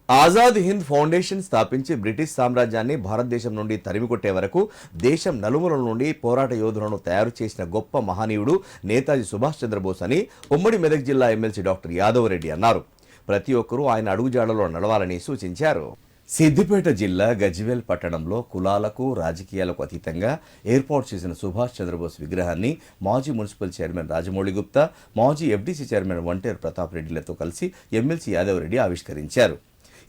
Azad Hind foundation స్థాపించి British సామ్రాజ్యాన్ని భారతదేశం నుండి తరిమికొట్టే వరకు దేశం నలుమూలల నుండి పోరాట యోధులను తయారు చేసిన గొప్ప మహనీయుడు నేతాజీ సుభాష్ చంద్రబోస్ అని ఉమ్మడి మెదక్ జిల్లా ఎమ్మెల్సీ డాక్టర్ యాదవ్ రెడ్డి అన్నారు. ప్రతి ఒక్కరూ ఆయన అడుగుజాడలో నడవాలని సూచించారు. సిద్దిపేట జిల్లా గజ్వేల్ పట్టణంలో కులాలకు రాజకీయాలకు అతీతంగా ఏర్పాటు చేసిన సుభాష్ చంద్రబోస్ విగ్రహాన్ని మాజీ మున్సిపల్ చైర్మన్ రాజమౌళి గుప్తా, మాజీ ఎఫ్డీసీ చైర్మన్ వంటేరు ప్రతాప్ రెడ్డిలతో కలిసి ఎమ్మెల్సీ యాదవ్ రెడ్డి ఆవిష్కరించారు.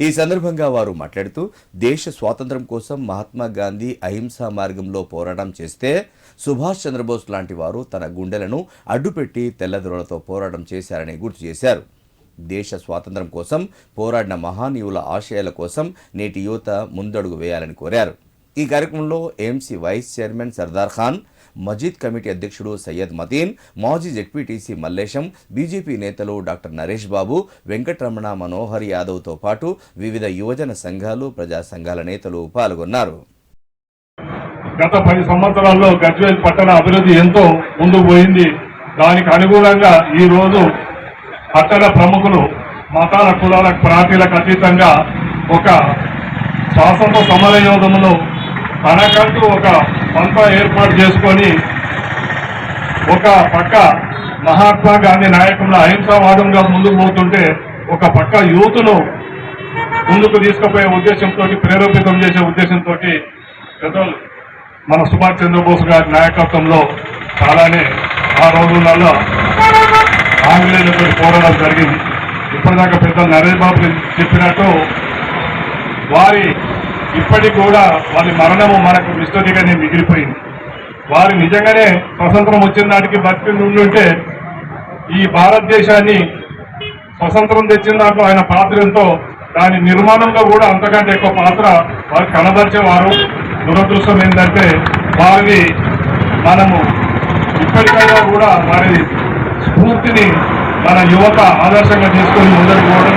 ఈ సందర్భంగా వారు మాట్లాడుతూ దేశ స్వాతంత్ర్యం కోసం మహాత్మా గాంధీ అహింసా మార్గంలో పోరాటం చేస్తే సుభాష్ చంద్రబోస్ లాంటి వారు తన గుండెలను అడ్డుపెట్టి తెల్లదొరలతో పోరాటం చేశారని గుర్తు చేశారు. దేశ స్వాతంత్ర్యం కోసం పోరాడిన మహానీయుల ఆశయాల కోసం నేటి యువత ముందడుగు వేయాలని కోరారు. ఈ కార్యక్రమంలో AMC vice chairman Sardar Khan, మజీద్ కమిటీ అధ్యక్షుడు సయ్యద్ మతీన్, మాజీ జెడ్పీటీసీ మల్లేశం, బీజేపీ నేతలు డాక్టర్ నరేష్ బాబు, వెంకటరమణ, మనోహర్ యాదవ్తో పాటు వివిధ యువజన సంఘాలు, ప్రజా సంఘాల నేతలు పాల్గొన్నారు. గత 10 సంవత్సరాల్లో గజ్వేల్ పట్టణ అభివృద్ధి ఎంతో ముందుకు పోయింది. దానికి అనుగుణంగా ఈ రోజు పట్టణ ప్రముఖులు మతాల, కులాల, పార్టీలకు అతీతంగా ఒక స్వాతంత్ర సమర యోధమును తనకంటూ ఒక పంప ఏర్పాటు చేసుకొని ఒక పక్క మహాత్మా గాంధీ నాయకుల అహింసావాదంగా ముందుకు పోతుంటే ఒక పక్క యూత్ను ముందుకు తీసుకుపోయే ఉద్దేశంతో, ప్రేరేపితం చేసే ఉద్దేశంతో పెద్దలు మన సుభాష్ చంద్రబోస్ గారి నాయకత్వంలో చాలానే ఆ రోజులలో ఆంగ్లేయులతో పోరాటం జరిగింది. ఇప్పటిదాకా పెద్దలు నరేష్ బాబు చెప్పినట్టు వారి ఇప్పటికి కూడా వారి మరణము మనకు మిస్టరీగానే మిగిలిపోయింది. వారి నిజంగానే స్వతంత్రం వచ్చిన నాటికి బతికి ఉండుంటే ఈ భారతదేశాన్ని స్వతంత్రం తెచ్చిన దాంట్లో ఆయన పాత్ర ఎంతో, దాని నిర్మాణంలో కూడా అంతకంటే ఎక్కువ పాత్ర వారు కనబరిచేవారు. దురదృష్టం ఏంటంటే వారిని మనము ఇప్పటికైనా కూడా వారి స్ఫూర్తిని మన యువత ఆదర్శంగా తీసుకొని ముందుకు పోవడం